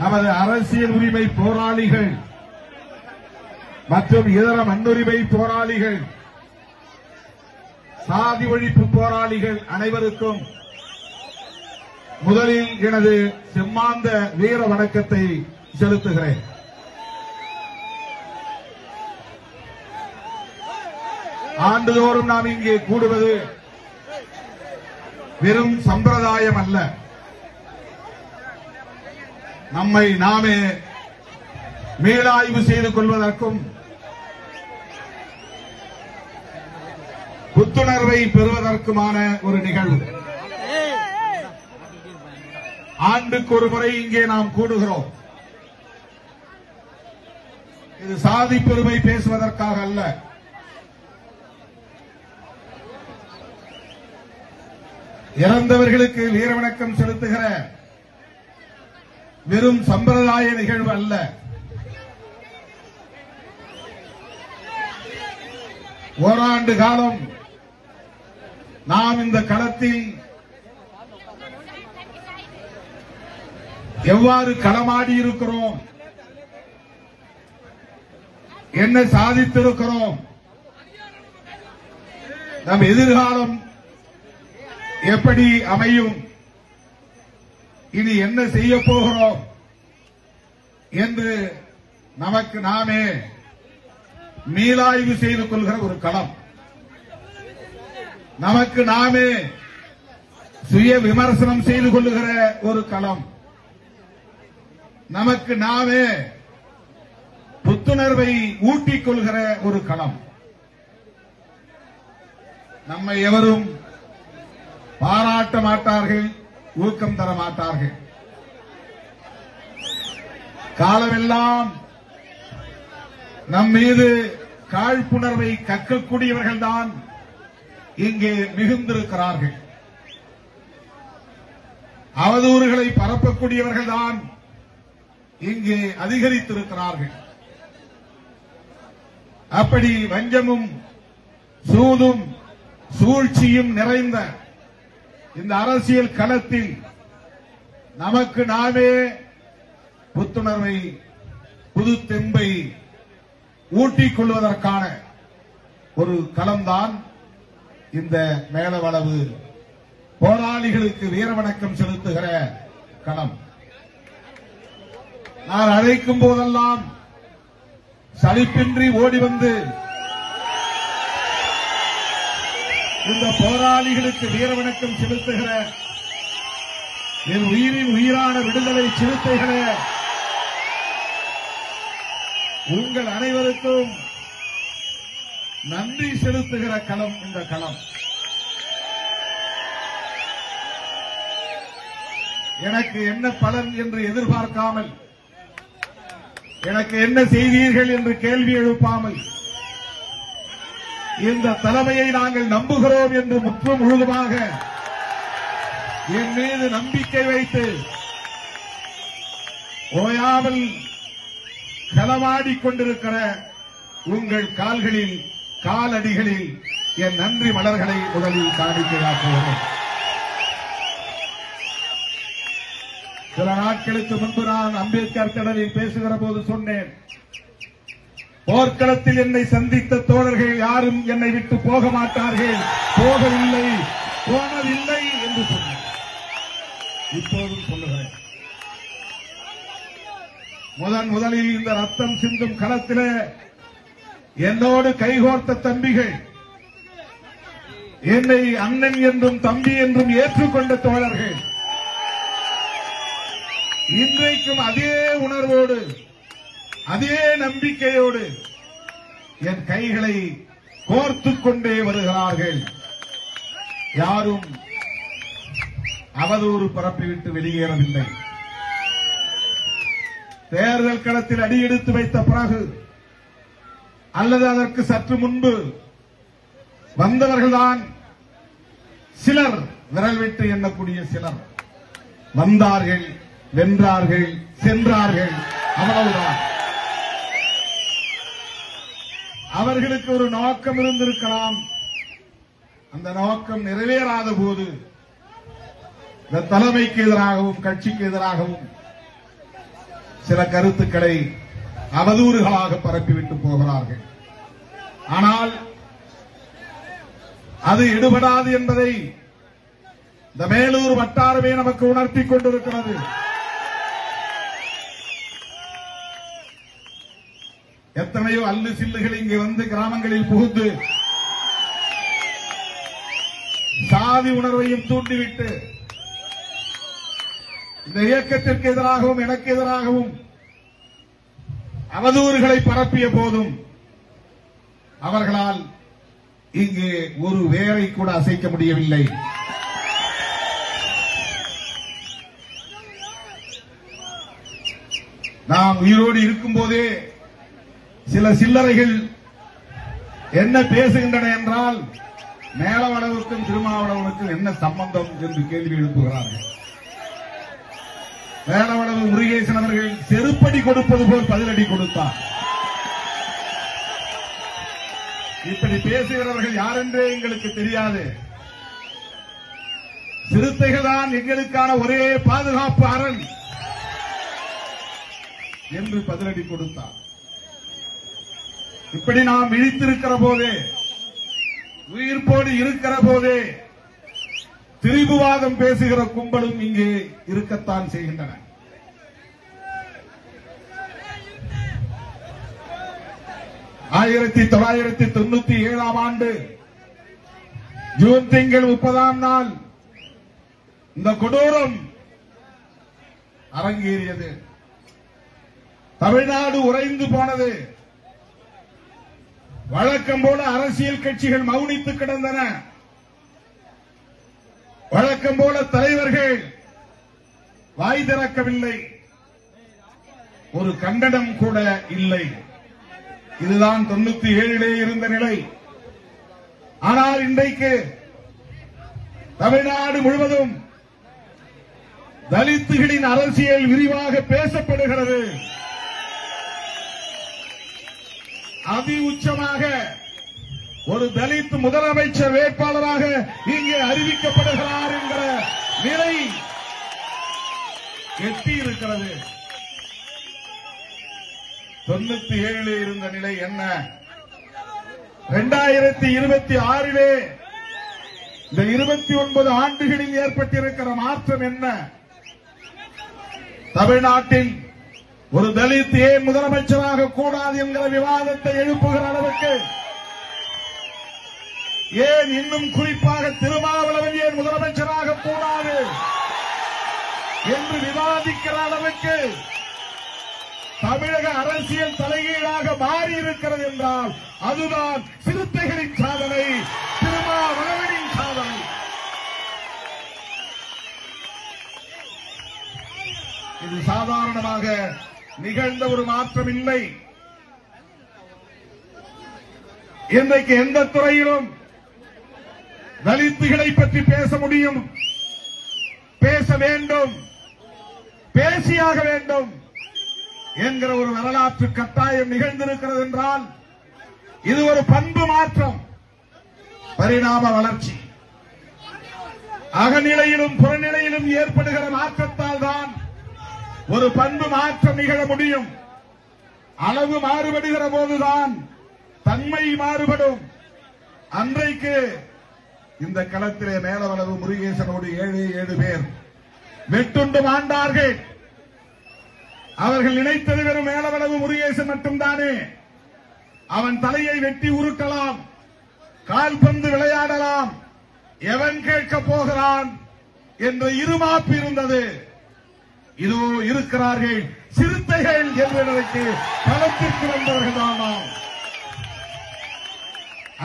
நமது அரசியல் உரிமை போராளிகள் மற்றும் இதர மண்ணுரிமை போராளிகள், சாதி ஒழிப்பு போராளிகள் அனைவருக்கும் முதலில் எனது செம்மாந்த வீர வணக்கத்தை செலுத்துகிறேன். ஆண்டுதோறும் நாம் இங்கே கூடுவது வெறும் சம்பிரதாயம் அல்ல, நம்மை நாமே மீளாய்வு செய்து கொள்வதற்கும் புத்துணர்வை பெறுவதற்குமான ஒரு நிகழ்வு. ஆண்டுக்கு ஒரு முறை இங்கே நாம் கூடுகிறோம். இது சாதி பெருமை பேசுவதற்காக அல்ல, இறந்தவர்களுக்கு வீரவணக்கம் செலுத்துகிற வெறும் சம்பிரதாய நிகழ்வு அல்ல. ஓராண்டு காலம் நாம் இந்த களத்தில் எவ்வாறு களமாடி இருக்கிறோம், என்ன சாதித்திருக்கிறோம், நம் எதிர்காலம் எப்படி அமையும், இனி என்ன செய்ய போகிறோம் என்று நமக்கு நாமே மீளாய்வு செய்து கொள்கிற ஒரு களம், நமக்கு நாமே சுய விமர்சனம் செய்து கொள்ளுகிற ஒரு களம், நமக்கு நாமே புத்துணர்வை ஊட்டிக் கொள்கிற ஒரு களம். நம்மை எவரும் பாராட்ட மாட்டார்கள், ஊக்கம் தர மாட்டார்கள். காலமெல்லாம் நம் மீது காழ்ப்புணர்வை கற்கக்கூடியவர்கள்தான் இங்கே மிகுந்திருக்கிறார்கள். அவதூறுகளை பரப்பக்கூடியவர்கள்தான் இங்கே அதிகரித்திருக்கிறார்கள். அப்படி வஞ்சமும் சூதும் சூழ்ச்சியும் நிறைந்த இந்த அரசியல் களத்தில் நமக்கு நாமே புத்துணர்வை, புது தெம்பை ஊட்டிக் கொள்வதற்கான ஒரு களம்தான் இந்த மேலவளவு போராளிகளுக்கு வீரவணக்கம் செலுத்துகிற களம். நான் அழைக்கும் போதெல்லாம் சலிப்பின்றி ஓடி வந்து இந்த போராளிகளுக்கு வீரவணக்கம் செலுத்துகிற என் உயிரின் உயிரான விடுதலை சிறுத்தைகளே, உங்கள் அனைவருக்கும் நன்றி செலுத்துகிற களம் இந்த களம். எனக்கு என்ன பலன் என்று எதிர்பார்க்காமல், எனக்கு என்ன செய்தீர்கள் என்று கேள்வி எழுப்பாமல், இந்த தலைமையை நாங்கள் நம்புகிறோம் என்று முற்று முழுதுமாக என் மீது நம்பிக்கை வைத்து ஓயாமல் களமாடிக் கொண்டிருக்கிற உங்கள் கால்களில், காலடிகளில் என் நன்றி மலர்களை முதலில் காணிக்கையாக்குகிறேன். சில நாட்களுக்கு முன்பு நான் அம்பேத்கர் திடலில் பேசுகிற போது சொன்னேன், போர்க்களத்தில் என்னை சந்தித்த தோழர்கள் யாரும் என்னை விட்டு போக மாட்டார்கள், போகவில்லை, போனதில்லை என்று சொன்னேன். இப்போதும் சொல்லுகிறேன், முதலில் இந்த ரத்தம் சிந்தும் களத்திலே என்னோடு கைகோர்த்த தம்பிகள், என்னை அண்ணன் என்றும் தம்பி என்றும் ஏற்றுக்கொண்ட தோழர்கள், இன்றைக்கும் அதே உணர்வோடு, அதே நம்பிக்கையோடு என் கைகளை கோர்த்துக் கொண்டே வருகிறார்கள். யாரும் அவதூறு பரப்பிவிட்டு வெளியேறவில்லை. தேர்தல் களத்தில் அடியெடுத்து வைத்த பிறகு அல்லது அதற்கு சற்று முன்பு வந்தவர்கள்தான் சிலர், விரல் விட்டு எண்ணக்கூடிய சிலர் வந்தார்கள், வென்றார்கள், சென்றார்கள், அவ்வளவுதான். அவர்களுக்கு ஒரு நோக்கம் இருந்திருக்கலாம். அந்த நோக்கம் நிறைவேறாத போது இந்த தலைமைக்கு எதிராகவும் கட்சிக்கு எதிராகவும் சில கருத்துக்களை அவதூறுகளாக பரப்பிவிட்டு போகிறார்கள். ஆனால் அது எடுபடாது என்பதை இந்த மேலூர் வட்டாரமே நமக்கு உணர்த்திக் கொண்டிருக்கிறது. எத்தனையோ அல்லு சில்லுகள் இங்கே வந்து கிராமங்களில் புகுந்து சாதி உணர்வையும் தூண்டிவிட்டு இந்த இயக்கத்திற்கு எதிராகவும் எனக்கு எதிராகவும் அவதூறுகளை பரப்பிய போதும் அவர்களால் இங்கு ஒரு வேரை கூட அசைக்க முடியவில்லை. நாம் உயிரோடு இருக்கும் போதே சில சில்லறைகள் என்ன பேசுகின்றன என்றால், மேலவளவுக்கும் திருமாவளவனுக்கும் என்ன சம்பந்தம் என்று கேள்வி எழுப்புகிறார்கள். மேலவளவு முருகேசன் அவர்கள் செருப்படி கொடுப்பது போல் பதிலடி கொடுத்தார். இப்படி பேசுகிறவர்கள் யாரென்றே எங்களுக்கு தெரியாது. சிறுத்தைகள் தான் எங்களுக்கான ஒரே பாதுகாப்பு அரண் என்று பதிலடி கொடுத்தார். இப்படி நாம் விழித்திருக்கிற போதே, உயிர்ப்போடு இருக்கிற போதே திரிபுவாதம் பேசுகிற கும்பலும் இங்கே இருக்கத்தான் செய்கின்றன. ஆயிரத்தி 1997 ஆண்டு ஜூன் திங்கள் 30ஆம் நாள் இந்த கொடூரம் அரங்கேறியது. தமிழ்நாடு உறைந்து போனது. வழக்கம் போல அரசியல் கட்சிகள் மௌனித்து கிடந்தன. வழக்கம் போல தலைவர்கள் வாய் திறக்கவில்லை. ஒரு கண்டனம் கூட இல்லை. இதுதான் 97 இருந்த நிலை. ஆனால் இன்றைக்கு தமிழ்நாடு முழுவதும் தலித்துகளின் அரசியல் விரிவாக பேசப்படுகிறது. அதி உச்சமாக ஒரு தலித் முதலமைச்சர் வேட்பாளராக இங்கே அறிவிக்கப்படுகிறார் என்கிற நிலை எட்டியிருக்கிறது. 97 இருந்த நிலை என்ன? 2026 இந்த 29 ஆண்டுகளில் ஏற்பட்டிருக்கிற மாற்றம் என்ன? தமிழ்நாட்டில் ஒரு தலித் ஏன் முதலமைச்சராக கூடாது என்கிற விவாதத்தை எழுப்புகிற அளவுக்கு, ஏன் இன்னும் குறிப்பாக திருமாவளவன் ஏன் முதலமைச்சராக கூடாது என்று விவாதிக்கிற அளவுக்கு தமிழக அரசியல் தலைகீழாக மாறியிருக்கிறது என்றால் அதுதான் சிறுத்தைகளின் சாதனை, திருமாவளவனின் சாதனை. இது சாதாரணமாக நிகழ்ந்த ஒரு மாற்றம் இல்லை. இன்றைக்கு எந்த துறையிலும் தலித்துகளை பற்றி பேச முடியும், பேச வேண்டும், பேசியாக வேண்டும் என்கிற ஒரு வரலாற்று கட்டாயம் நிகழ்ந்திருக்கிறது என்றால் இது ஒரு பண்பு மாற்றம், பரிணாம வளர்ச்சி. அகநிலையிலும் புறநிலையிலும் ஏற்படுகிற மாற்றத்தால் தான் ஒரு பண்பு மாற்றம் நிகழ முடியும். அளவு மாறுபடுகிற போதுதான் தன்மை மாறுபடும். அன்றைக்கு இந்த களத்திலே மேலவளவு முருகேசனோடு 7 பேர் வெட்டுண்டு மாண்டார்கள். அவர்கள் நினைத்தது வெறும் மேலவளவு முருகேசன் மட்டும்தானே. அவன் தலையை வெட்டி உருட்டலாம், கால்பந்து விளையாடலாம், எவன் கேட்க போகிறான் என்ற இருமாப்பு இருந்தது. இதோ இருக்கிறார்கள் சிறுத்தைகள் என்பதற்கு களத்திற்கு வந்தவர்கள் தான்.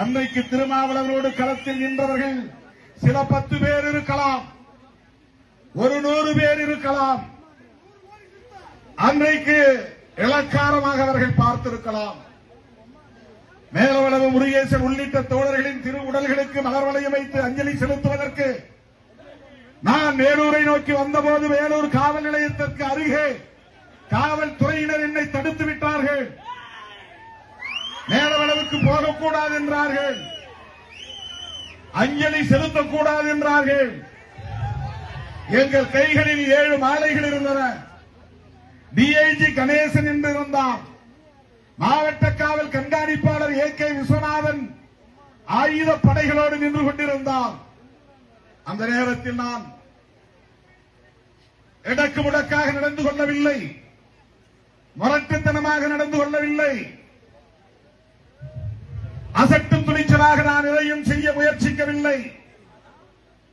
அன்றைக்கு திருமாவளவரோடு களத்தில் நின்றவர்கள் சில 10 பேர் இருக்கலாம், ஒரு 100 பேர் இருக்கலாம். அன்றைக்கு இலக்காரமாக அவர்கள் பார்த்திருக்கலாம். மேலவளவு முருகேசன் உள்ளிட்ட தோழர்களின் திரு உடல்களுக்கு மலர் வளையம் வைத்து அஞ்சலி செலுத்துவதற்கு நான் வேலூரை நோக்கி வந்தபோது வேலூர் காவல் நிலையத்திற்கு அருகே காவல்துறையினர் என்னை தடுத்து விட்டார்கள். மேலவளவுக்கு போகக்கூடாது என்றார்கள், அஞ்சலி செலுத்தக்கூடாது என்றார்கள். எங்கள் கைகளில் 7 மாலைகள் இருந்தன. டிஐஜி கணேசன் என்று இருந்தார். மாவட்ட காவல் கண்காணிப்பாளர் AK விஸ்வநாதன் ஆயுத படைகளோடு நின்று கொண்டிருந்தார். அந்த நேரத்தில் நான் எடக்கு முடக்காக நடந்து கொள்ளவில்லை, முரட்டுத்தனமாக நடந்து கொள்ளவில்லை, அசட்டும் துணிச்சலாக நான் எதையும் செய்ய முயற்சிக்கவில்லை.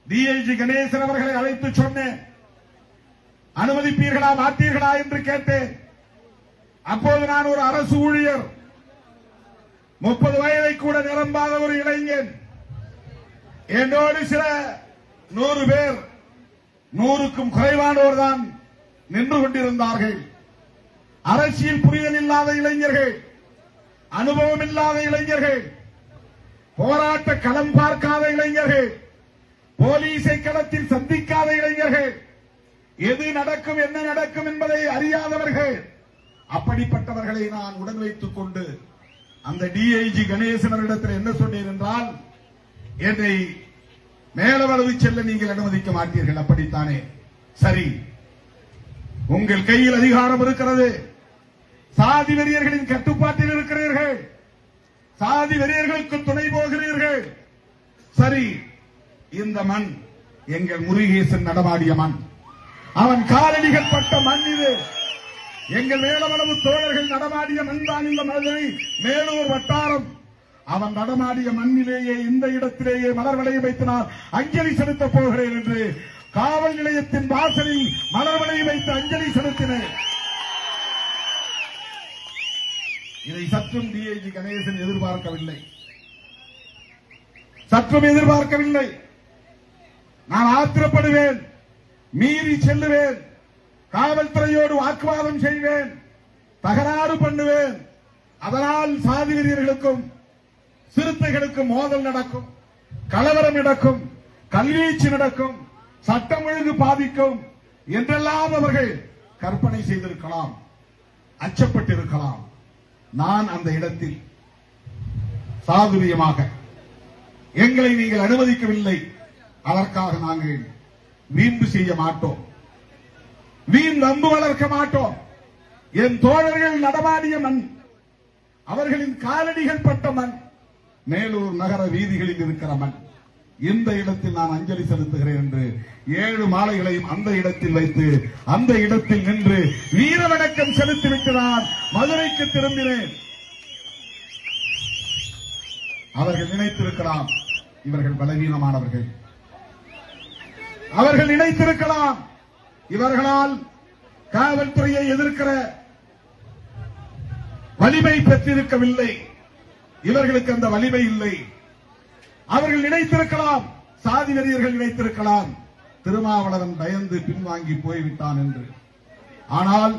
டிஐஜி கணேசன் அவர்களை அழைத்து சொன்னேன், அனுமதிப்பீர்களா மாட்டீர்களா என்று கேட்டேன். அப்போது நான் ஒரு அரசு ஊழியர், 30 வயதை கூட நிரம்பாத ஒரு இளைஞன். என்னோடு சில 100 பேர், 100க்கும் குறைவானோர் தான் நின்று கொண்டிருந்தார்கள். அரசியல் புரிதல் இல்லாத இளைஞர்கள், அனுபவம் இல்லாத இளைஞர்கள், போராட்ட களம் பார்க்காத இளைஞர்கள், போலீசை களத்தில் சந்திக்காத இளைஞர்கள், எது நடக்கும் என்ன நடக்கும் என்பதை அறியாதவர்கள். அப்படிப்பட்டவர்களை நான் உடன் வைத்துக் கொண்டு அந்த டிஐஜி கணேசன் அவரிடத்தில் என்ன சொன்னேன் என்றால், என்னை மேலவளவு செல்ல நீங்கள் அனுமதிக்க மாட்டீர்கள், அப்படித்தானே? சரி, உங்கள் கையில் அதிகாரம் இருக்கிறது, சாதி வெறியர்களின் கட்டுப்பாட்டில் இருக்கிறீர்கள், சாதி வெறியர்களுக்கு துணை போகிறீர்கள். சரி, இந்த மண் எங்கள் முருகேசன் நடமாடிய மண், அவன் காலடிகள் பட்ட மண் இது. எங்கள் மேலவளவு தோழர்கள் நடமாடிய மண் தான் இந்த மதுரை மேலூர் வட்டாரம். அவன் நடமாடிய மண்ணிலேயே இந்த இடத்திலேயே மலர் வளையம் வைத்து நான் அஞ்சலி செலுத்தப் போகிறேன் என்று காவல் நிலையத்தின் வாசலில் மலர் வளையம் வைத்து அஞ்சலி செலுத்தினேன். இதை சற்றும் டிஐஜி கணேசன் எதிர்பார்க்கவில்லை, சற்றும் எதிர்பார்க்கவில்லை. நான் ஆத்திரப்படுவேன், மீறி செல்லுவேன், காவல்துறையோடு வாக்குவாதம் செய்வேன், தகராறு பண்ணுவேன். அதனால் சாதி வெறியர்களுக்கும் சிறுத்தைகளுக்கும் மோதல் நடக்கும், கலவரம் நடக்கும், கல்வீச்சு நடக்கும், சட்டம் ஒழுங்கு பாதிக்கும் என்றெல்லாம் அவர்கள் கற்பனை செய்திருக்கலாம், அச்சப்பட்டிருக்கலாம். நான் அந்த இடத்தில் சாதுரியமாக, எங்களை நீங்கள் அனுமதிக்கவில்லை, அதற்காக நாங்கள் வீம்பு செய்ய மாட்டோம், வீண் நம்பு வளர்க்க மாட்டோம். என் தோழர்கள் நடமாடிய மண், அவர்களின் காலடிகள் பட்ட மண், மேலூர் நகர வீதிகளில் இருக்கிற மண். இந்த இடத்தில் நான் அஞ்சலி செலுத்துகிறேன் என்று 7 மாலைகளையும் அந்த இடத்தில் வைத்து அந்த இடத்தில் நின்று வீர வணக்கம் செலுத்திவிட்டு நான் மதுரைக்கு திரும்பினேன். அவர்கள் நினைத்திருக்கலாம் இவர்கள் பலவீனமானவர்கள், அவர்கள் நினைத்திருக்கலாம் இவர்களால் காவல்துறையை எதிர்க்கிற வலிமை பெற்றிருக்கவில்லை, இவர்களுக்கு அந்த வலிமை இல்லை. அவர்கள் நினைத்திருக்கலாம், சாதி வெறியர்கள் நினைத்திருக்கலாம், திருமாவளவன் பயந்து பின்வாங்கி போய்விட்டான் என்று. ஆனால்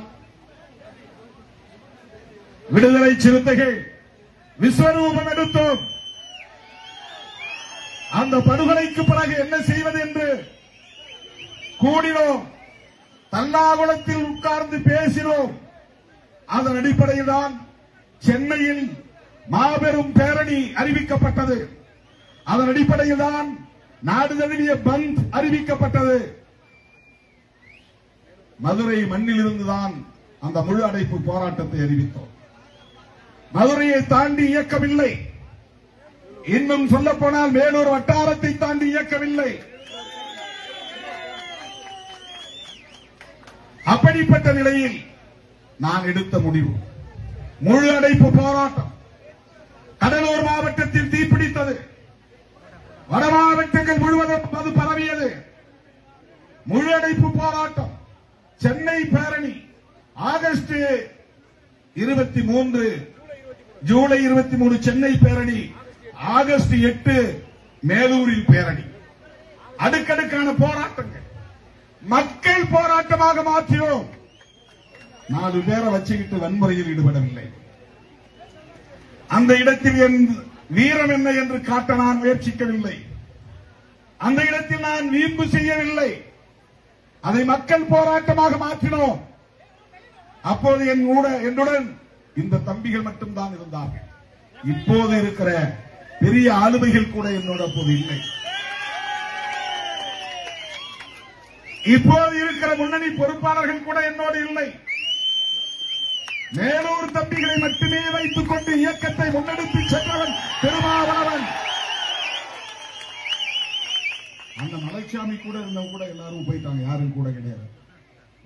விடுதலை சிறுத்தைகள் விஸ்வரூபம் எடுத்தோம். அந்த படுகொலைக்கு பிறகு என்ன செய்வது என்று கூடினோம், தல்லாகுளத்தில் உட்கார்ந்து பேசினோம். அதன் அடிப்படையில் தான் சென்னையில் மாபெரும் பேரணி அறிவிக்கப்பட்டது. அதன் அடிப்படையில் தான் நாடு தழுவிய பந்த் அறிவிக்கப்பட்டது. மதுரை மண்ணில் இருந்துதான் அந்த முழு அடைப்பு போராட்டத்தை அறிவித்தோம். மதுரையை தாண்டி இயக்கவில்லை, இன்னும் சொல்ல போனால் வேலூர் வட்டாரத்தை தாண்டி இயக்கவில்லை. அப்படிப்பட்ட நிலையில் நான் எடுத்த முடிவு முழு அடைப்பு போராட்டம். கடலூர் மாவட்டத்தில் தீப்பிடித்தது, வட மாவட்டங்கள் முழுவதும் அது பரவியது. முழு அடைப்பு போராட்டம். சென்னை பேரணி ஆகஸ்ட் 23, ஜூலை 23 சென்னை பேரணி, ஆகஸ்ட் 8 மேலூரில் பேரணி. அடுக்கடுக்கான போராட்டங்கள் மக்கள் போராட்டமாக மாற்றினோம். 4 பேரை வச்சுக்கிட்டு வன்முறையில் ஈடுபடவில்லை. அந்த இடத்தில் என் வீரம் என்ன என்று காட்ட நான் முயற்சிக்கவில்லை. அந்த இடத்தில் நான் வீம்பு செய்யவில்லை. அதை மக்கள் போராட்டமாக மாற்றினோம். அப்போது என்னுடன் இந்த தம்பிகள் மட்டும்தான் இருந்தார்கள். இப்போது இருக்கிற பெரிய ஆளுமைகள் கூட என்னோட அப்போது இல்லை. இப்போது இருக்கிற முன்னணி பொறுப்பாளர்கள் கூட என்னோடு இல்லை. மேலூர் தம்பிகளை மட்டுமே வைத்துக் கொண்டு இயக்கத்தை முன்னெடுத்து சென்றவன் திருமாவளவன். அந்த மலைச்சாமி கூட இருந்தவங்க கூட எல்லாரும் போயிட்டாங்க, யாரும் கூட கிடையாது.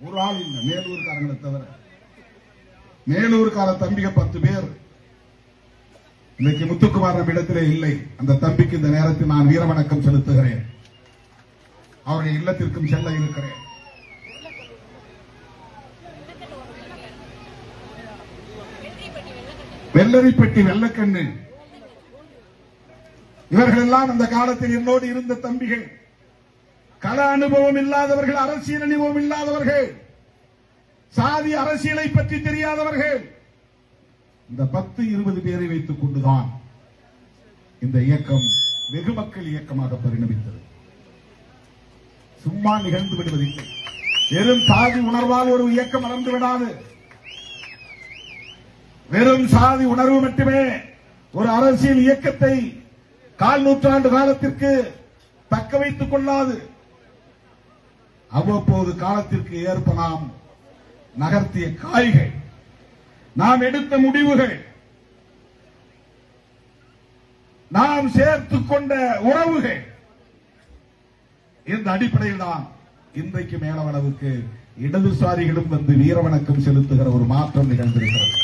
ஒரு ஆள் இல்லை மேலூர்காரங்களை தவிர. மேலூர்கார தம்பிக 10 பேர். இன்னைக்கு முத்துக்குமார் நம்ம இடத்திலே இல்லை. அந்த தம்பிக்கு இந்த நேரத்தில் நான் வீரவணக்கம் செலுத்துகிறேன். அவருடைய இல்லத்திற்கும் செல்ல இருக்கிறேன். வெள்ளரிப்பட்டி வெள்ளக்கண்ணு இவர்கள் எல்லாம் அந்த காலத்தில் என்னோடு இருந்த தம்பிகள். கள அனுபவம் இல்லாதவர்கள், அரசியல் அனுபவம் இல்லாதவர்கள், சாதி அரசியலை பற்றி தெரியாதவர்கள். இந்த 10-20 பேரை வைத்துக் கொண்டுதான் இந்த இயக்கம் வெகு மக்கள் இயக்கமாக பரிணமித்தது. சும்மா நிகழ்ந்து விடுவதில்லை. வெறும் சாதி உணர்வால் ஒரு இயக்கம் வளர்ந்து விடாது. வெறும் சாதி உணர்வு மட்டுமே ஒரு அரசியல் இயக்கத்தை 1/4 நூற்றாண்டு காலத்திற்கு தக்க வைத்துக் கொள்ளாது. அவ்வப்போது காலத்திற்கு ஏற்ப நாம் நகர்த்திய காய்கள், நாம் எடுத்த முடிவுகள், நாம் சேர்த்துக் கொண்ட உறவுகள், இந்த அடிப்படையில் தான் இன்றைக்கு மேலவளவுக்கு இடதுசாரிகளும் வந்து வீரவணக்கம் செலுத்துகிற ஒரு மாற்றம் நிகழ்ந்திருக்கிறது.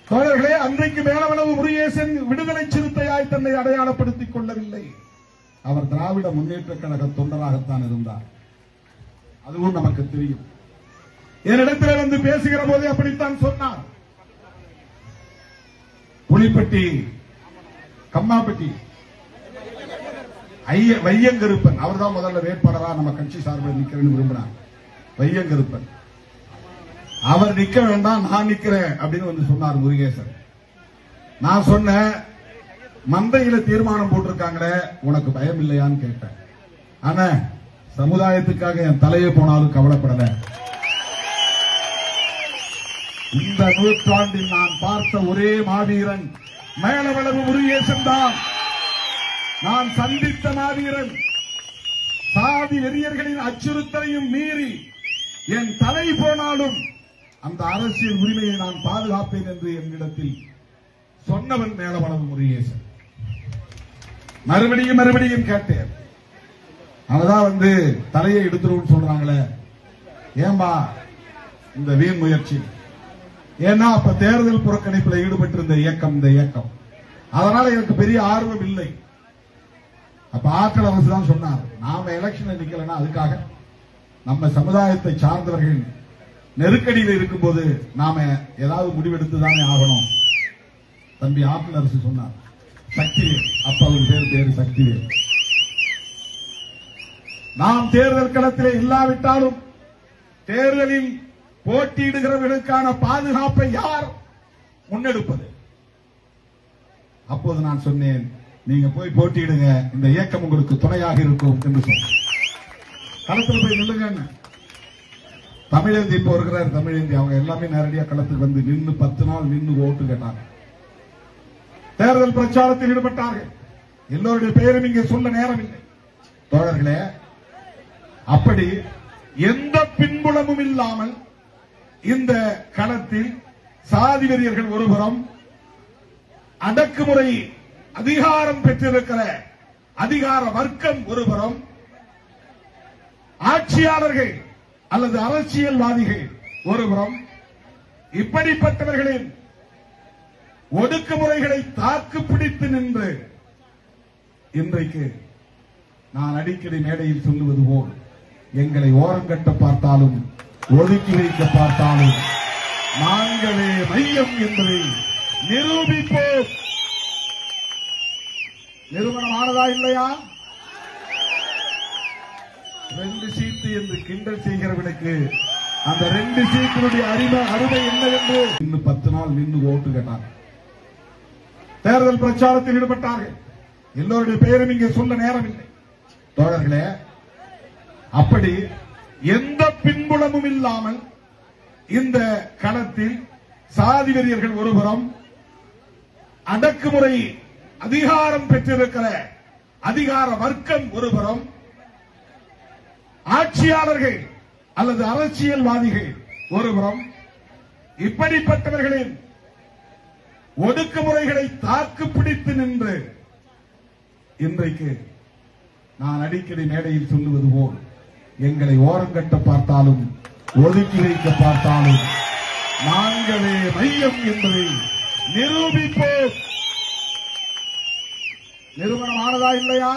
தோழர்களே, அன்றைக்கு மேலவளவு முருகேசன் விடுதலை சிறுத்தையாய் தன்னை அடையாளப்படுத்திக் கொள்ளவில்லை. அவர் திராவிட முன்னேற்ற கழக தொண்டராகத்தான் இருந்தார். அதுவும் நமக்கு தெரியும். என்னிடத்தில் வந்து பேசுகிற போதே அப்படித்தான் சொன்னார். புலிப்பட்டி, கம்மாப்பட்டி வையங்கருப்பன் அவர்தான் முதல்ல வேட்பாளரா நம்ம கட்சி சார்பில் நிக்கிறேன்னு விரும்பினார். வையங்கருப்பன் அவர் நிக்க வேண்டாம், நான் நிக்கிறேன் அப்படின்னு வந்து சொன்னார் முருகேசன். நான் சொன்னேன், மந்தையில தீர்மானம் போட்டிருக்காங்களே, உனக்கு பயம் இல்லையான்னு கேட்டேன். ஆனா சமுதாயத்துக்காக என் தலையே போனாலும் கவலைப்படல. இந்த நூற்றாண்டில் நான் பார்த்த ஒரே மாவீரன் மேலவளவு முருகேசன் தான். நான் சந்தித்த மாவீரன். சாதி வெறியர்களின் அச்சுறுத்தலையும் மீறி என் தலை போனாலும் அந்த அரசியல் உரிமையை நான் பாதுகாப்பேன் என்று என்னிடத்தில் சொன்னவன் மேலவளவு முருகேசன். மறுபடியும் கேட்டேன். அவதான் வந்து தலையை எடுத்துருவோம்னு சொல்றாங்களே, ஏன்பா இந்த வீண் முயற்சி? ஏன்னா அப்ப தேர்தல் புறக்கணிப்பில் ஈடுபட்டிருந்த இயக்கம் இந்த இயக்கம். அதனால எனக்கு பெரிய ஆர்வம் இல்லை. அப்ப ஆற்றல் அரசு தான் சொன்னார், நாம எலெக்ஷன் நிக்கலன்னா அதுக்காக நம்ம சமுதாயத்தை சார்ந்தவர்கள் நெருக்கடியில் இருக்கும்போது நாம ஏதாவது முடிவெடுத்துதானே ஆகணும். தம்பி ஆற்றல் அரசு சொன்னார். சக்திவேல், அப்ப அவர் பேரு சக்திவேல். நாம் தேர்தல் களத்திலே இல்லாவிட்டாலும் தேர்தலில் போட்டியிடுகிறவர்களுக்கான பாதுகாப்பை யார் முன்னெடுப்பது? அப்போது நான் சொன்னேன், நீங்க போய் போட்டியிடுங்க, இந்த இயக்கம் உங்களுக்கு துணையாக இருக்கும் என்று சொன்னேன். களத்தில் போய் நில்லுங்க. தமிழேந்தி இப்போ இருக்கிறார், தமிழேந்தி அவங்க எல்லாமே நேரடியாக களத்துக்கு வந்து நின்று 10 நாள் நின்று ஓட்டு கேட்டாங்க. தேர்தல் பிரச்சாரத்தில் ஈடுபட்டார்கள். எல்லோருடைய பெயரும் இங்கே சொல்ல நேரமில்லை. தோழர்களே, அப்படி எந்த பின்புலமும் இல்லாமல் இந்த களத்தில் சாதி வெறியர்கள் ஒருபுறம், அடக்குமுறை அதிகாரம் பெற்றிருக்கிற அதிகார வர்க்கம் ஒருபுறம், ஆட்சியாளர்கள் அல்லது அரசியல்வாதிகள் ஒருபுறம், இப்படிப்பட்டவர்களின் ஒடுக்குமுறைகளை தாக்கு பிடித்து நின்று இன்றைக்கு நான் அடிக்கடி மேடையில் சொல்லுவது போல், எங்களை ஓரங்கட்ட பார்த்தாலும் ஒதுக்கி வைக்க பார்த்தாலும் நாங்களே மையம் என்பதை நிரூபிப்போம். நிறுவனமானதா இல்லையா? 2 சீட்டு என்று கிண்டல் செய்கிறவனுக்கு அந்த 2 சீட்டினுடைய அருமை என்ன என்று இன்னும் 10 நாள் நின்று ஓட்டு கேட்டார். தேர்தல் பிரச்சாரத்தில் ஈடுபட்டார்கள். எல்லோருடைய பெயரும் இங்கே சொல்ல நேரமில்லை. தோழர்களே, அப்படி எந்த பின்புலமும் இல்லாமல் இந்த களத்தில் சாதி வெறியர்கள் ஒருபுறம், அடக்குமுறை அதிகாரம் பெற்றிருக்கிற அதிகார வர்க்கம் ஒருபுறம், ஆட்சியாளர்கள் அல்லது அரசியல்வாதிகள் ஒருபுறம் இப்படிப்பட்டவர்களின் ஒடுக்குமுறைகளை தாக்கு பிடித்து நின்று இன்றைக்கு நான் அடிக்கடி மேடையில் சொல்லுவது போல் எங்களை ஓரங்கட்ட பார்த்தாலும் ஒதுக்கி வைக்க பார்த்தாலும் நாங்களே மையம் என்பதை நிரூபிப்போம். நிறுவனமானதா இல்லையா?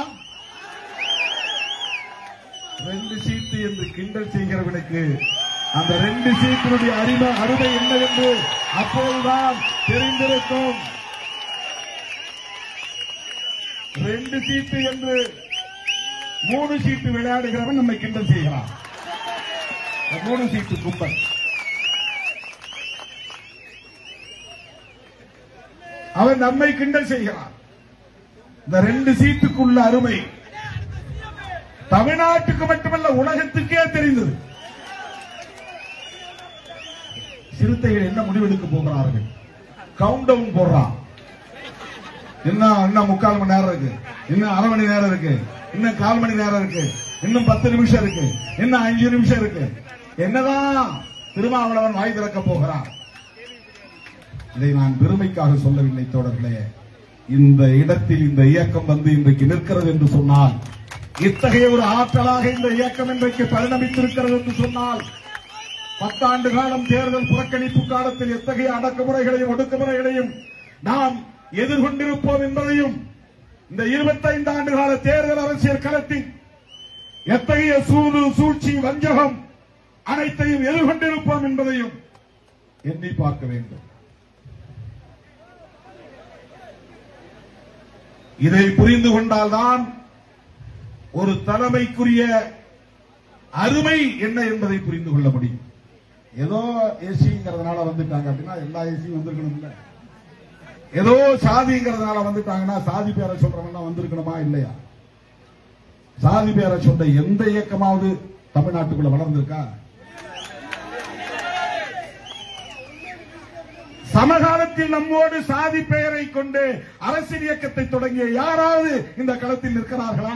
2 சீட்டு என்று கிண்டல் செய்கிறவனுக்கு அந்த 2 சீட்டினுடைய அருமை என்னவென்று அப்போதுதான் தெரிந்திருக்கும். 2 சீட்டு என்று 3 சீட்டு விளையாடுகிறவன் நம்மை கிண்டல் செய்கிறான். 3 சீட்டு கும்பல். அவன் நம்மை கிண்டல் செய்கிறான். இந்த 2 சீட்டுக்குள்ள அருமை தமிழ்நாட்டுக்கு மட்டுமல்ல உலகத்துக்கே தெரிந்தது. சிறுத்தைகள் என்ன முடிவெடுக்க போகிறார்கள்? கவுண்ட் டவுன் போடுறான். இன்னும் 3/4 மணி நேரம் இருக்கு, இன்னும் அரை மணி நேரம் இருக்கு, இன்னும் 1/4 மணி நேரம் இருக்கு, இன்னும் 10 நிமிஷம் இருக்கு, இன்னும் 5 நிமிஷம் இருக்கு. என்னதான் திருமாவளவன் வாய் திறக்க போகிறான்? இதை நான் பெருமைக்காக சொல்லவில்லை தோழர்களே. இந்த இடத்தில் இந்த இயக்கம் வந்து இன்றைக்கு நிற்கிறது என்று சொன்னால், இத்தகைய ஒரு ஆற்றலாக இந்த இயக்கம் இன்றைக்கு பரிணமித்திருக்கிறது என்று சொன்னால், 10 ஆண்டு காலம் தேர்தல் புறக்கணிப்பு காலத்தில் எத்தகைய அடக்குமுறைகளையும் ஒடுக்குமுறைகளையும் நாம் எதிர்கொண்டிருப்போம் என்பதையும், இந்த 25 ஆண்டு கால தேர்தல் அரசியல் களத்தில் எத்தகைய சூது சூழ்ச்சி வஞ்சகம் அனைத்தையும் எதிர்கொண்டிருப்போம் என்பதையும் எண்ணி பார்க்க வேண்டும். இதை புரிந்து கொண்டால்தான் ஒரு தலைமைக்குரிய அருமை என்ன என்பதை புரிந்து கொள்ள முடியும். ஏதோ ஏசிங்கிறதுனால வந்துட்டாங்க அப்படின்னா எல்லா ஏசியும் வந்திருக்கணும் இல்ல. ஏதோ சாதிங்கிறதுனால வந்துட்டாங்கன்னா சாதி பேரை சொல்றவங்க வந்திருக்கணுமா இல்லையா? சாதி பேரை சொன்ன எந்த இயக்கமாவது தமிழ்நாட்டுக்குள்ள வளர்ந்திருக்கா? சமகாலத்தில் நம்மோடு சாதி பெயரை கொண்டு அரசியல் இயக்கத்தை தொடங்கிய யாராவது இந்த களத்தில் நிற்கிறார்களா?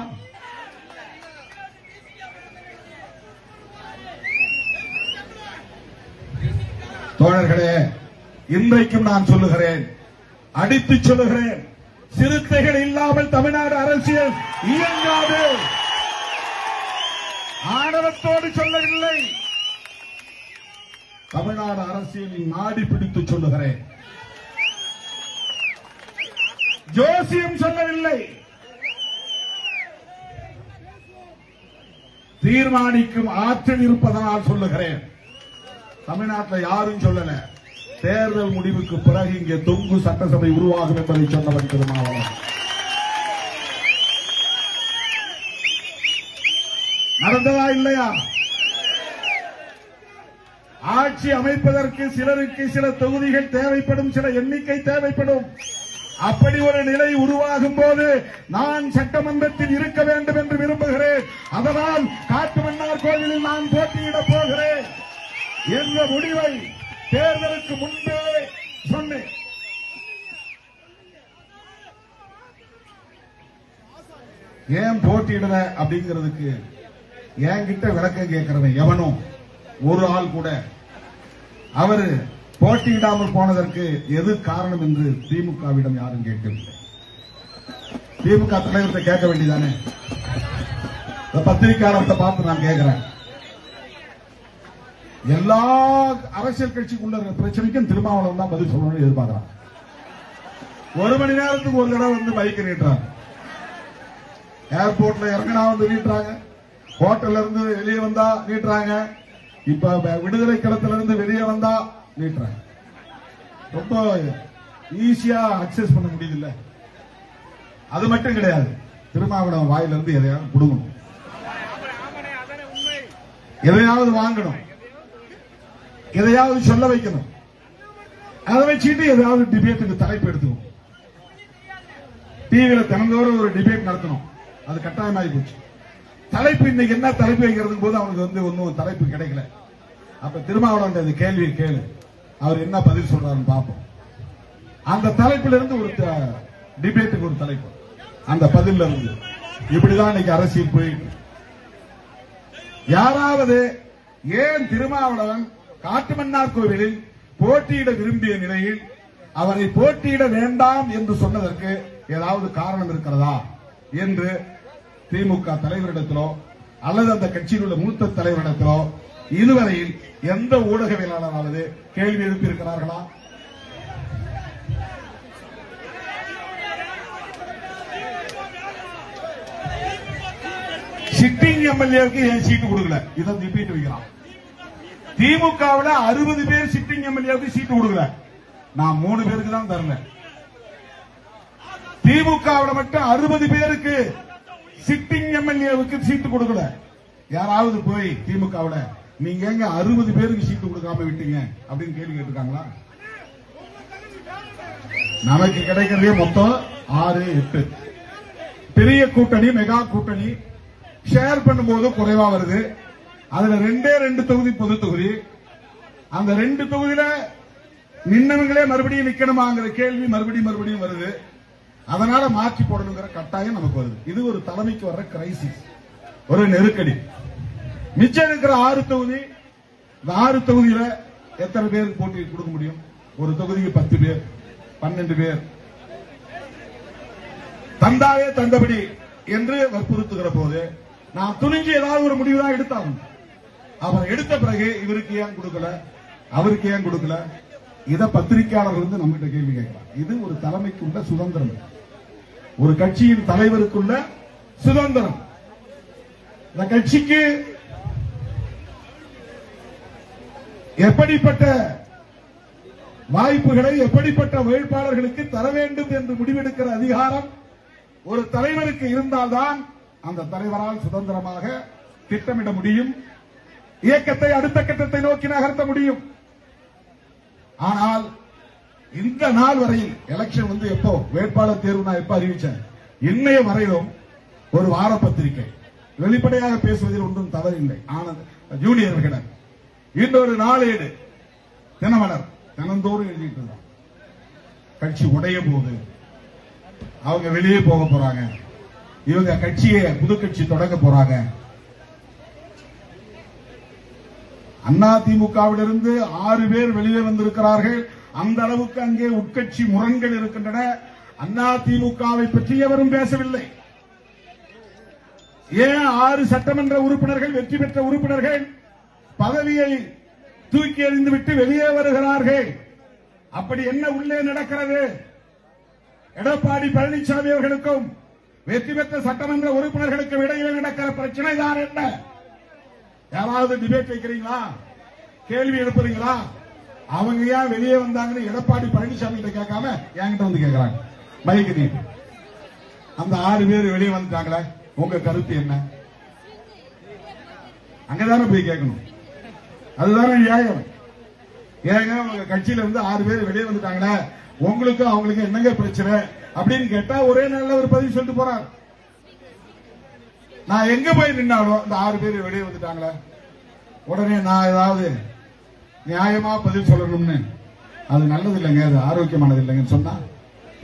தோழர்களே, இன்றைக்கும் நான் சொல்லுகிறேன், அடித்து சொல்லுகிறேன், சிறுத்தைகள் இல்லாமல் தமிழ்நாடு அரசியல் இயங்காது. ஆணவத்தோடு சொல்லவில்லை, தமிழ்நாடு அரசியலில் நாடி பிடித்து சொல்லுகிறேன். ஜோசியம் சொல்லவில்லை, தீர்மானிக்கும் ஆற்றல் இருப்பதனால் சொல்லுகிறேன். தமிழ்நாட்டில் யாரும் சொல்லல. தேர்தல் முடிவுக்கு பிறகு இங்கே தொங்கு சட்டசபை உருவாகும் என்பதை சொன்னவர் திருமாவளவன். நடந்ததா இல்லையா? ஆட்சி அமைப்பதற்கு சிலருக்கு சில தொகுதிகள் தேவைப்படும், சில எண்ணிக்கை தேவைப்படும். அப்படி ஒரு நிலை உருவாகும் போது நான் சட்டமன்றத்தில் இருக்க வேண்டும் என்று விரும்புகிறேன். அதனால் காட்டுமன்னார் கோவிலில் நான் போட்டியிடப் போகிறேன் என்ற முடிவை தேர்தலுக்கு முன்பே சொன்னேன். ஏன் போட்டியிடுற அப்படிங்கிறதுக்கு என்கிட்ட விளக்கம் கேட்கிறவன் எவனும் ஒரு ஆள் கூட அவரு போட்டியிடாமல் போனதற்கு எது காரணம் என்று திமுகவிடம் யாரும் கேட்கவில்லை. திமுக தலைவர்கிட்ட கேட்க வேண்டியதானே? பத்திரிகையாளர்கிட்ட பார்த்து நான் கேட்கிறேன். எல்லா அரசியல் கட்சிக்குள்ள இருக்கிற பிரச்சனைக்கும் திருமாவளவன் தான் பதில் சொல்லணும்னு எதிர்பார்க்கிறான். 1 மணி நேரத்துக்கு ஒரு தடவை வந்து பைக் நீட்டுறாங்க, ஏர்போர்ட்ல இறங்கினா வந்து நீட்டுறாங்க, ஹோட்டல்ல இருந்து வெளியே வந்தா நீட்டுறாங்க, இப்ப விடுதலை களத்துல இருந்து வெளியே வந்தா நீட்டுறாங்க. ரொம்ப ஈஸியா அக்சஸ் பண்ண முடியுது. அது மட்டும் கிடையாது, திருமாவளவன் வாயிலிருந்து எதையாவது புடுங்கணும், எதையாவது வாங்கணும், எதையாவது சொல்ல வைக்கணும். அதை வச்சுட்டு ஏதாவது டிபேட்டுக்கு தலைப்பு எடுத்துக்கணும். டிவியில தினந்தோறும் ஒரு டிபேட் நடத்தணும், அது கட்டாயமாகி போச்சு. தலைப்பு இன்னைக்கு என்ன தலைப்பு வைக்கிறதுக்கு போது அவனுக்கு வந்து ஒன்னும் தலைப்பு கிடைக்கல. அப்ப திருமாவளவன் கேள்வி கேளு, அவர் என்ன பதில் சொல்றாருன்னு பார்ப்போம். அந்த தலைப்புல இருந்து ஒரு டிபேட்டுக்கு ஒரு தலைப்பு, அந்த பதில இருந்து இப்படிதான் இன்னைக்கு அரசியல் போயிட்டு. யாராவது ஏன் திருமாவளவன் காட்டுமன்னார் கோவிலில் போட்டியிட விரும்பிய நிலையில் அவரை போட்டியிட வேண்டாம் என்று சொன்னதற்கு ஏதாவது காரணம் இருக்கிறதா என்று திமுக தலைவரிடத்திலோ அல்லது அந்த கட்சியில் உள்ள மூத்த தலைவரிடத்திலோ இதுவரையில் எந்த ஊடகவியலாளரானது கேள்வி எழுப்பியிருக்கிறார்களா? சிட்டிங் எம்எல்ஏவுக்கு ஏன் சீட்டு கொடுக்கல? இதை ரிப்பீட் வைக்கலாம். திமுகவில் 60 பேர் சிட்டிங் எம்எல்ஏவுக்கு சீட்டு கொடுக்கல. நான் 3 பேருக்கு தான் தரல. திமுகவில் மட்டும் 60 பேருக்கு சிட்டிங் எம்எல்ஏவுக்கு சீட்டு கொடுக்கல. யாராவது போய் திமுகவில் நீங்க எங்க 60 பேருக்கு சீட்டு கொடுக்காம விட்டீங்க அப்படின்னு கேள்வி கேட்டிருக்காங்களா? நமக்கு கிடைக்கிறதே மொத்தம் 6, 8. பெரிய கூட்டணி, மெகா கூட்டணி ஷேர் பண்ணும்போது குறைவா வருது. அதுல 2 தொகுதி பொது தொகுதி. அந்த 2 தொகுதியில நின்னவங்களே மறுபடியும் நிக்கணுமாங்கிற கேள்வி மறுபடியும் வருது. அதனால மாற்றி போடணுங்கிற கட்டாயம் நமக்கு வருது. இது ஒரு தலைமைக்கு வர்ற கிரைசிஸ், ஒரு நெருக்கடி. மிச்சம் இருக்கிற 6 தொகுதி, இந்த 6 தொகுதியில எத்தனை பேருக்கு போட்டி கொடுக்க முடியும்? ஒரு தொகுதிக்கு 10 பேர், 12 பேர். தந்தாவே தந்தபடி என்று வற்புறுத்துகிற போது நான் துணிஞ்சு ஏதாவது ஒரு முடிவு தான் எடுத்தாகும். அவர் எடுத்த பிறகு இவருக்கு ஏன் கொடுக்கல, அவருக்கு ஏன் கொடுக்கல? இத பத்திரிகையாளர் வந்து நம்மகிட்ட கேள்வி கேட்கலாம். இது ஒரு தலைமைக்கு உள்ள சுதந்திரம், ஒரு கட்சியின் தலைவருக்குள்ள சுதந்திரம். இந்த கட்சிக்கு எப்படிப்பட்ட வாய்ப்புகளை எப்படிப்பட்ட வேட்பாளர்களுக்கு தர வேண்டும் என்று முடிவெடுக்கிற அதிகாரம் ஒரு தலைவருக்கு இருந்தால்தான் அந்த தலைவரால் சுதந்திரமாக திட்டமிட முடியும், இயக்கத்தை அடுத்த கட்டத்தை நோக்கி நகர்த்த முடியும். ஆனால் இந்த நாள் வரையில் எலெக்ஷன் வந்து எப்போ வேட்பாளர் தேர்வு நான் எப்ப அறிவிச்சேன், இன்னைய வரையிலும் ஒரு வார பத்திரிகை வெளிப்படையாக பேசுவதில் ஒன்றும் தவறில்லை. ஆனந்த் ஜூனியர் விகடன் இன்னொரு நாளேடு தினமலர் தினந்தோறும் எழுதிட்டு இருந்தான், கட்சி உடைய போது அவங்க வெளியே போக போறாங்க, இவங்க கட்சியை புது கட்சி தொடங்க போறாங்க. அதிமுகவிலிருந்து 6 பேர் வெளியே வந்திருக்கிறார்கள். அந்த அளவுக்கு அங்கே உட்கட்சி முரண்கள் இருக்கின்றன. அதிமுகவை பற்றி எவரும் பேசவில்லை. ஏன் 6 சட்டமன்ற உறுப்பினர்கள், வெற்றி பெற்ற உறுப்பினர்கள் பதவியை தூக்கி எறிந்துவிட்டு வெளியே வருகிறார்கள்? அப்படி என்ன உள்ளே நடக்கிறது? எடப்பாடி பழனிசாமி அவர்களுக்கும் வெற்றி பெற்ற சட்டமன்ற உறுப்பினர்களுக்கும் இடையே நடக்கிற பிரச்சனை தான் என்ன? யாராவது டிபேட் வைக்கிறீங்களா? கேள்வி எழுப்புறீங்களா? அவங்க ஏன் வெளியே வந்தாங்கன்னு எடப்பாடி பழனிசாமி கிட்ட கேட்காம என்கிட்ட வந்து கேட்கிறாங்க. மைக்கு நீ அந்த 6 பேர் வெளியே வந்துட்டாங்களே, உங்க கருத்து என்ன? அங்கதானே போய் கேட்கணும். அதுதானே நியாயம். ஏங்க உங்க கட்சியில இருந்து 6 பேர் வெளியே வந்துட்டாங்களே, உங்களுக்கு அவங்களுக்கு என்னங்க பிரச்சனை அப்படின்னு கேட்டா ஒரே நல்ல ஒரு பதிவு சொல்லிட்டு போறார். நான் எங்க போய் நின்னாலும் இந்த 6 பேர் வெளியே வந்துட்டாங்களே, உடனே நான் ஏதாவது நியாயமா பதில் சொல்லணும்னு, அது நல்லது இல்லைங்க, அது ஆரோக்கியமானது இல்லைங்கன்னு சொன்னா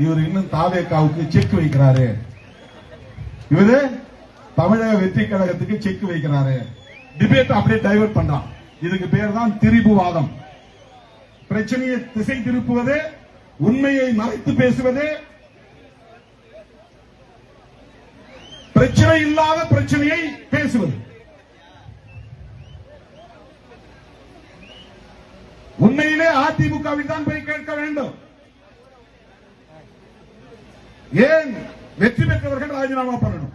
இவர் இன்னும் தாவேகாவுக்கு செக் வைக்கிறாரு, இவரு தமிழக வெற்றி கழகத்துக்கு செக் வைக்கிறாரு. டிபேட் அப்படியே டைவர்ட் பண்றான். இதுக்கு பேர் தான் திரிபுவாதம். பிரச்சனையை திசை திருப்புவது, உண்மையை மறைத்து பேசுவது, பிரச்சனை இல்லாத பிரச்சனையை பேசுவது. உண்மையிலே அதிமுகவில் தான் போய் கேட்க வேண்டும். ஏன் வெற்றி பெற்றவர்கள் ராஜினாமா பண்ணணும்?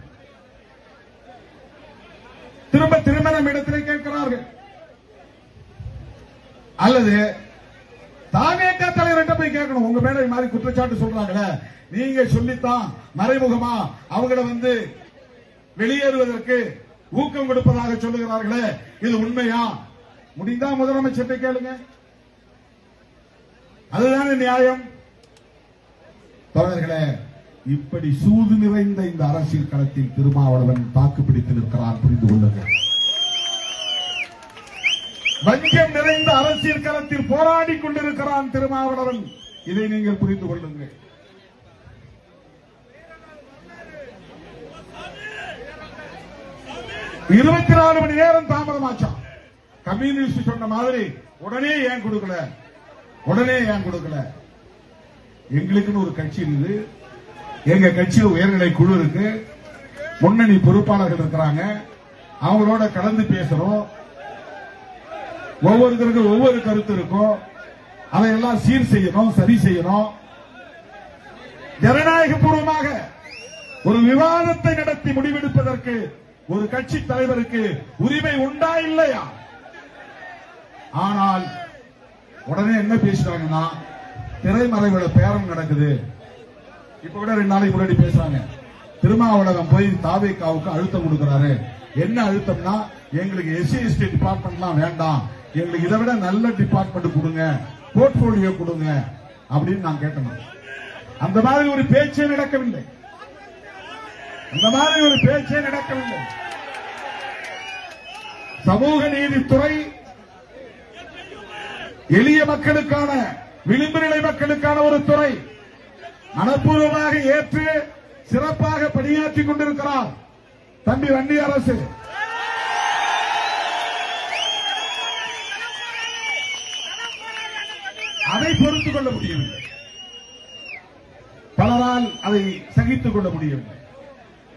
திரும்ப திரும்ப நம்ம இடத்திலே கேட்கிறார்கள். அல்லது தாவேக தலைவர்கிட்ட போய் கேட்கணும். உங்க மேல மாதிரி குற்றச்சாட்டு சொல்றாங்களே, நீங்க சொல்லித்தான் மறைமுகமா அவங்கள வந்து வெளியேறுவதற்கு ஊக்கம் கொடுப்பதாக சொல்லுகிறார்களே, இது உண்மையா? முடிந்தா முதலமைச்சர்கிட்ட கேளுங்க. அதுதானே நியாயம். தோழர்களே, இப்படி சூது நிறைந்த இந்த அரசியல் களத்தில் திருமாவளவன் தாக்கு பிடித்து நிற்கிறார். புரிந்து கொள்ளுங்கள். வஞ்சம் நிறைந்த அரசியல் களத்தில் போராடி கொண்டிருக்கிறான் திருமாவளவன். இதை நீங்கள் புரிந்து கொள்ளுங்கள். இருபத்தி 4 மணி நேரம் தாமதமாச்சான். கம்யூனிஸ்ட் சொன்ன மாதிரி உடனே ஏன் கொடுக்கல, எங்களுக்குன்னு ஒரு கட்சி இருக்குது, எங்க கட்சியில் உயர்நிலை குழு இருக்கு, முன்னணி பொறுப்பாளர்கள் இருக்கிறாங்க, அவங்களோட கலந்து பேசுறோம். ஒவ்வொருத்தருக்கும் ஒவ்வொரு கருத்து இருக்கும், அதையெல்லாம் சீர் செய்யணும், சரி செய்யணும். ஜனநாயக பூர்வமாக ஒரு விவாதத்தை நடத்தி முடிவெடுப்பதற்கு ஒரு கட்சி தலைவருக்கு உரிமை உண்டா இல்லையா? ஆனால் உடனே என்ன பேசுறாங்கன்னா, திரைமறைவுல பேரம் நடக்குது. இப்ப கூட 2 நாளைக்கு முன்னாடி பேசுறாங்க, திருமாவளவன் போய் தாவேகாவுக்கு அழுத்தம் கொடுக்கிறாரு. என்ன அழுத்தம்னா, எங்களுக்கு SC/ST டிபார்ட்மெண்ட்லாம் வேண்டாம், எங்களுக்கு இதை விட நல்ல டிபார்ட்மெண்ட் கொடுங்க, போர்ட்போலியோ கொடுங்க அப்படின்னு நான் கேட்டேன். அந்த மாதிரி ஒரு பேச்சே நடக்கவில்லை. சமூக நீதித்துறை எளிய மக்களுக்கான, விளிம்பு நிலை மக்களுக்கான ஒரு துறை. மனப்பூர்வமாக ஏற்று சிறப்பாக பணியாற்றிக் கொண்டிருக்கிறார் தம்பி வன்னி அரசு. அதை பொறுத்துக் கொள்ள முடியவில்லை, பலரால் அதை சகித்துக் கொள்ள முடியவில்லை.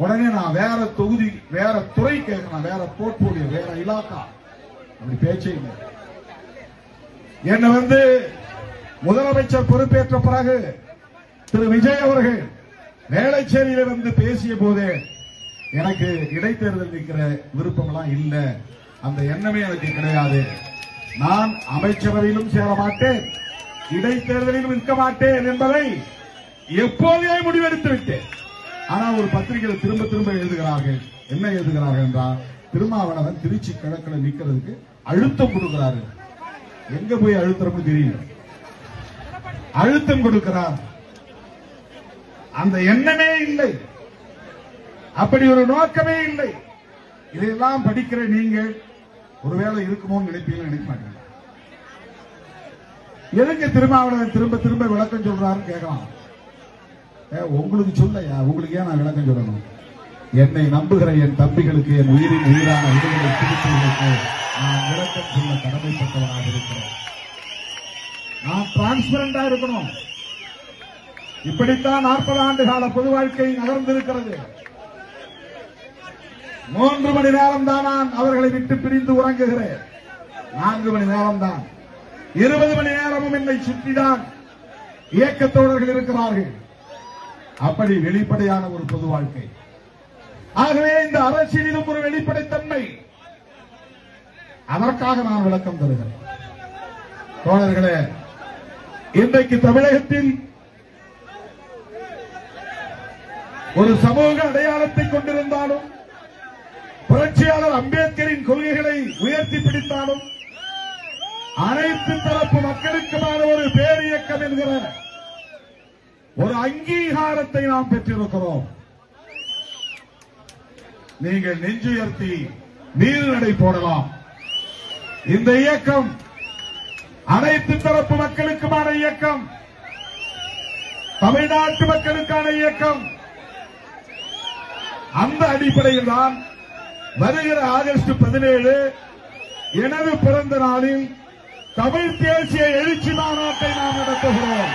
உடனே நான் வேற தொகுதி, வேற துறை கேட்கிறேன், வேற போர்ட்போலியோ, வேற இலாக்கா, அப்படி பேச்சே இல்லை. என்ன முதலமைச்சர் பொறுப்பேற்ற பிறகு திரு விஜய் அவர்கள் வேளச்சேரியில பேசிய போதே எனக்கு இடைத்தேர்தல் நிற்கிற விருப்பம் எல்லாம் இல்ல, அந்த எண்ணமே எனக்கு கிடையாது, நான் அமைச்சரவையிலும் சேர மாட்டேன், இடைத்தேர்தலிலும் நிற்க மாட்டேன் என்பதை எப்போதே முடிவெடுத்து விட்டேன். ஆனா ஒரு பத்திரிகையில் திரும்ப திரும்ப எழுதுகிறார்கள். என்ன எழுதுகிறார்கள் என்றால், திருமாவளவன் திருச்சி கிழக்கில் நிற்கிறதுக்கு அழுத்தம் கொடுக்கிறாரு. எங்க போய் அழுத்தம் தெரியல, அழுத்தம் கொடுக்கிறார். அந்த எண்ணமே இல்லை, அப்படி ஒரு நோக்கமே இல்லை. இதையெல்லாம் படிக்கிற நீங்கள் ஒருவேளை இருக்குமோ நினைப்பீங்க, நினைக்க மாட்டீங்க. எதுக்கு திருமாவளவன் திரும்ப திரும்ப விளக்கம் சொல்றாருன்னு கேட்கலாம். உங்களுக்கு சொல்லையா, உங்களுக்கு ஏன் நான் விளக்கம் சொல்லணும்? என்னை நம்புகிற என் தம்பிகளுக்கு, என் உயிரின் உயிரான விடுதலை சிறுத்தைகளுக்கு நான் விளக்கம் சொல்ல கடமைப்பட்டவனாக இருக்கிறேன். நான் டிரான்ஸ்பரண்டா இருக்கணும். இப்படித்தான் 40 ஆண்டு கால பொது வாழ்க்கை நகர்ந்திருக்கிறது. 3 மணி நேரம் தான் நான் அவர்களை விட்டு பிரிந்து உறங்குகிறேன். 4 மணி நேரம் தான். 20 மணி நேரமும் என்னை சுற்றிதான் இயக்கத்தோழர்கள் இருக்கிறார்கள். அப்படி வெளிப்படையான ஒரு பொது வாழ்க்கை. ஆகவே இந்த அரசியலிலும் ஒரு வெளிப்படைத்தன்மை, அதற்காக நான் விளக்கம் தருகிறேன். தோழர்களே, இன்றைக்கு தமிழகத்தில் ஒரு சமூக அடையாளத்தை கொண்டிருந்தாலும், புரட்சியாளர் அம்பேத்கரின் கொள்கைகளை உயர்த்தி பிடித்தாலும், அனைத்து தரப்பு மக்களுக்குமான ஒரு பேரியக்கம் என்கிற ஒரு அங்கீகாரத்தை நாம் பெற்றிருக்கிறோம். நீங்கள் நெஞ்சுயர்த்தி நீர் நடை போடலாம். இந்த இயக்கம் அனைத்து தரப்பு மக்களுக்குமான இயக்கம், தமிழ்நாட்டு மக்களுக்கான இயக்கம். அந்த அடிப்படையில் தான் வருகிற ஆகஸ்ட் 17 எனது பிறந்த நாளில் தமிழ் தேசிய எழுச்சி மாநாட்டை நாம் நடத்துகிறோம்.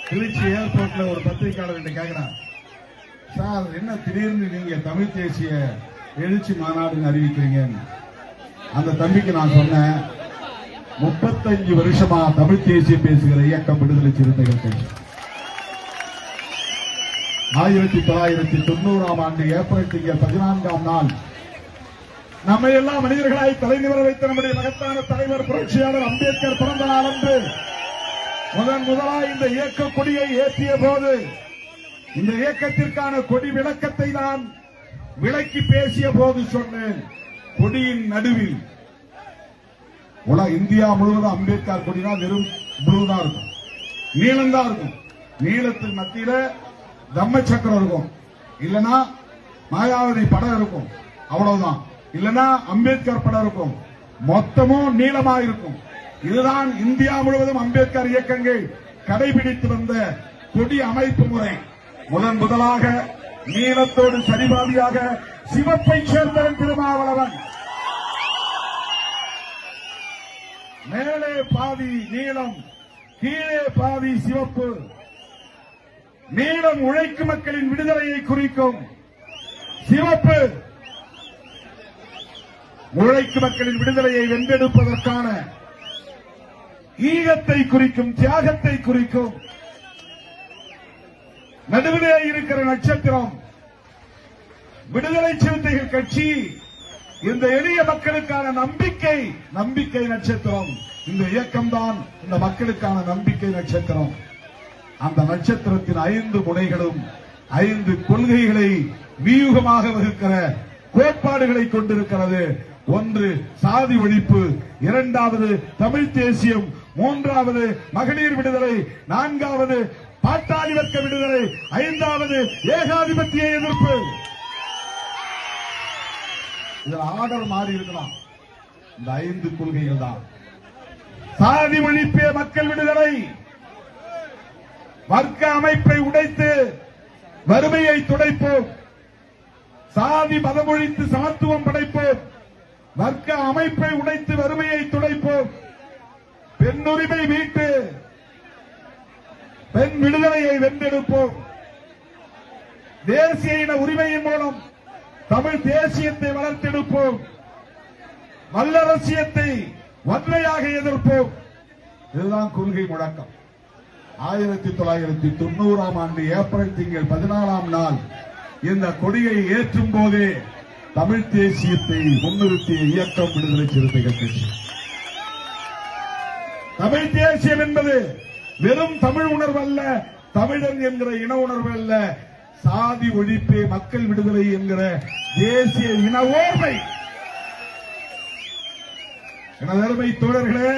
திருச்சி ஏர்போர்ட்ல ஒரு பத்திரிகையாளர் கேட்கிறார், சார் என்ன திடீர்னு நீங்க தமிழ் தேசிய எழுச்சி மாநாடுன்னு அறிவிக்கிறீங்க? அந்த தம்பிக்கு நான் சொன்னேன், 35 வருஷமா தமிழ் தேசியம் பேசுகிற இயக்கம் விடுதலை சிறுத்தைகள் கட்சி. 1990ஆம் ஆண்டு ஏப்ரல் திங்கள் 14ஆம் நாள் நம்மை எல்லாம் மனிதர்களாய் தலைநிவர வைத்த நம்முடைய மகத்தான தலைவர் புரட்சியாளர் அம்பேத்கர் பிறந்த நாள் அன்று முதலாய் இந்த இயக்க கொடியை ஏற்றிய போது, இந்த இயக்கத்திற்கான கொடி விளக்கத்தை நான் விளக்கி பேசிய போது சொன்னேன், கொடியின் நடுவில் இந்தியா முழுவதும் அம்பேத்கர் கொடினா வெறும் ப்ளூதான் இருக்கும், நீளம்தான் இருக்கும். நீளத்துக்கு மத்தியில தம்ம சக்கரம் இருக்கும், இல்லனா மாயாவதி படம் இருக்கும், அவ்வளவுதான். இல்லனா அம்பேத்கர் படம் இருக்கும், மொத்தமும் நீளமா இருக்கும். இதுதான் இந்தியா முழுவதும் அம்பேத்கர் இயக்கங்கள் கடைபிடித்து வந்த கொடி அமைப்பு முறை. முதலாக நீளத்தோடு சரிபாதியாக சிவப்பை சேர்ந்தவன் திருமாவளவன். மேலே பாதி நீளம், கீழே பாதி சிவப்பு. நீளம் உழைக்கும் மக்களின் விடுதலையை குறிக்கும், சிவப்பு உழைக்கும் மக்களின் விடுதலையை வென்றெடுப்பதற்கான ஈகத்தை குறிக்கும், தியாகத்தை குறிக்கும். நடுவிலே இருக்கிற நட்சத்திரம் விடுதலை சிறுத்தைகள் கட்சி. இந்த எளிய மக்களுக்கான நம்பிக்கை, நம்பிக்கை நட்சத்திரம். இந்த இயக்கம்தான் இந்த மக்களுக்கான நம்பிக்கை நட்சத்திரம். அந்த நட்சத்திரத்தின் 5 முனைகளும் 5 கொள்கைகளை வியூகமாக வகுக்கிற கோட்பாடுகளை கொண்டிருக்கிறது. 1 சாதி ஒழிப்பு, 2வது தமிழ் தேசியம், 3வது மகளிர் விடுதலை, 4வது பாட்டாளி வர்க்க விடுதலை, 5வது ஏகாதிபத்திய எதிர்ப்பு. இதில் ஆர்டர் மாறி இருக்கலாம். இந்த 5 கொள்கைகள் தான். சாதி ஒழிப்பே மக்கள் விடுதலை, வர்க்க அமைப்பை உடைத்து வறுமையை துடைப்போம், சாதி மதம் ஒழித்து சமத்துவம் படைப்போம், வர்க்க அமைப்பை உடைத்து வறுமையை துடைப்போம், பெண்ணுரிமை மீட்டு பெண் விடுதலையை வென்றெடுப்போம், தேசிய இன உரிமையின் மூலம் தமிழ் தேசியத்தை வளர்த்தெடுப்போம், வல்லரசியத்தை வன்மையாக எதிர்ப்போம். இதுதான் கொள்கை முழக்கம். 1990ஆம் ஆண்டு ஏப்ரல் திங்கள் 14ஆம் நாள் இந்த கொடியை ஏற்றும் போதே தமிழ் தேசியத்தை முன்னிறுத்திய இயக்கம் விடுதலை சிறுத்தைகள் கட்சி. தமிழ் தேசியம் என்பது வெறும் தமிழ் உணர்வு அல்ல, தமிழன் என்கிற இன உணர்வு அல்ல, சாதி ஒழிப்பே மக்கள் விடுதலை என்கிற தேசிய இன ஓர்மை. எனதருமை தோழர்களே,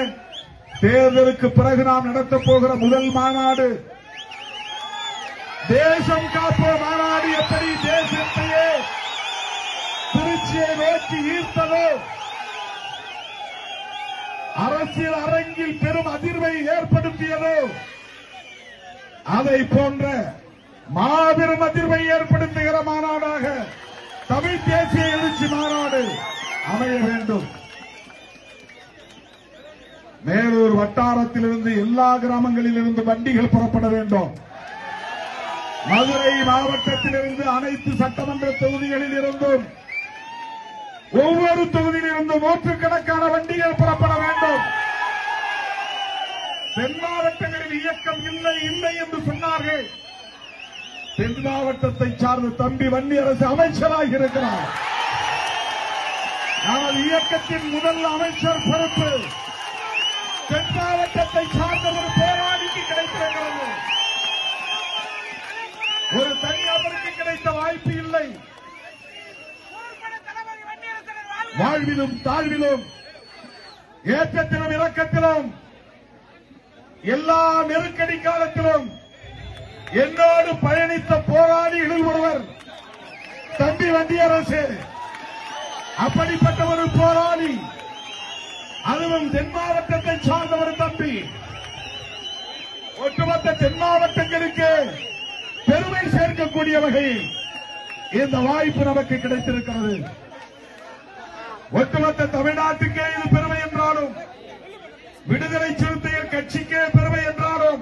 தேர்தலுக்கு பிறகு நாம் நடத்தப் போகிற முதல் மாநாடு தேசம் காப்போம் மாநாடு. எப்படி தேசத்தையே திருச்சியை நோக்கி ஈர்த்ததோ, அரசியல் அரங்கில் பெரும் அதிர்வை ஏற்படுத்தியதோ, அதை போன்ற மாபெரும் அதிர்வை ஏற்படுத்துகிற மாநாடாக தமிழ் தேசிய எழுச்சி மாநாடு அமைய வேண்டும். மேலூர் வட்டாரத்திலிருந்து எல்லா கிராமங்களிலிருந்து வண்டிகள் புறப்பட வேண்டும். மதுரை மாவட்டத்திலிருந்து அனைத்து சட்டமன்ற தொகுதிகளில் இருந்தும் ஒவ்வொரு தொகுதியிலிருந்தும் நூற்றுக்கணக்கான வண்டிகள் புறப்பட வேண்டும். தென் மாவட்டங்களில் இயக்கம் இல்லை இல்லை என்று சொன்னார்கள். தென் மாவட்டத்தை சார்ந்த தம்பி வன்னியரசு அமைச்சராக இருக்கிறார். நமது இயக்கத்தின் முதல் அமைச்சர் பொறுப்பு தென் மாவட்டத்தை சார்ந்த ஒரு போராளிக்கு கிடைத்திருக்கிறது. ஒரு தனிநபருக்கு கிடைத்த வாய்ப்பு இல்லை. வாழ்விலும் தாழ்விலும் ஏற்றத்திலும் இறக்கத்திலும் எல்லா நெருக்கடி காலத்திலும் என்னோடு பயணித்த போராளிகளில் ஒருவர் தம்பி வன்னியரசு. அப்படிப்பட்ட ஒரு போராளி, அதுவும் தென் மாவட்டத்தை சார்ந்த ஒரு தம்பி. ஒட்டுமொத்த தென் மாவட்டங்களுக்கு பெருமை சேர்க்கக்கூடிய வகையில் இந்த வாய்ப்பு நமக்கு கிடைத்திருக்கிறது. ஒட்டுமொத்த தமிழ்நாட்டுக்கே இது பெருமை என்றாலும், விடுதலை சிறுத்தைகள் கட்சிக்கே பெருமை என்றாலும்,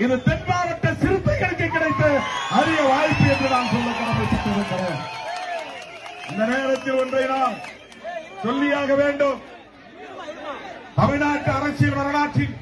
இது தென் மாவட்ட சிறுத்தைகளுக்கு கிடைத்த அரிய வாய்ப்பு என்று நான் சொல்ல கடமைப்பட்டிருக்கிறேன். இந்த நேரத்தில் ஒன்றை நாம் சொல்லியாக வேண்டும். தமிழ்நாட்டு அரசியல் வரலாற்றில்